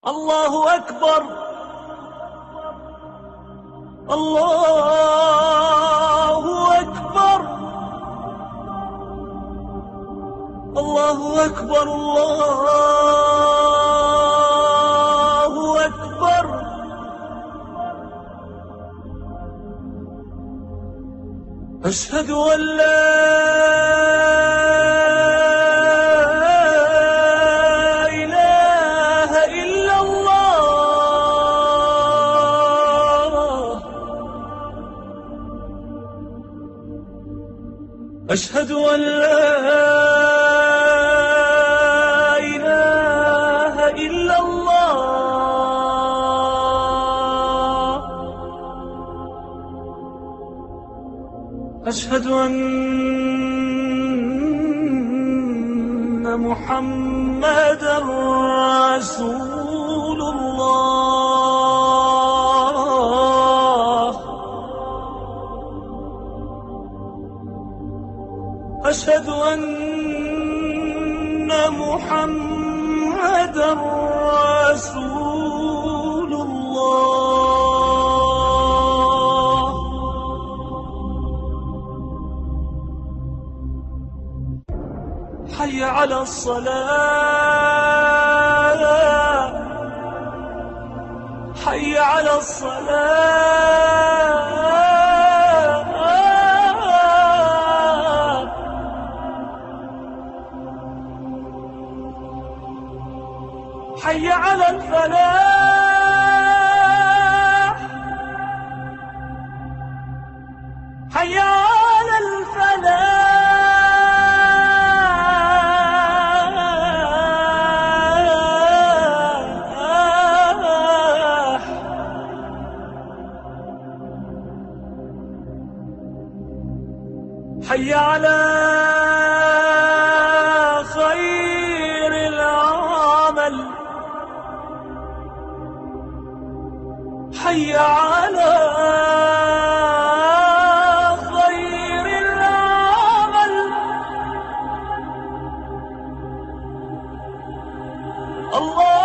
الله أكبر. الله أكبر. الله أكبر. الله أكبر. أشهد أن لا إله إلا الله. أشهد أن لا إله إلا الله. أشهد أن محمدًا رسول الله. أشهد أن محمدًا رسول الله. حي على الصلاة. حي على الصلاة. حي على الفلاح. حي على الفلاح. حي على خير العمل. حي على خير العمل. الله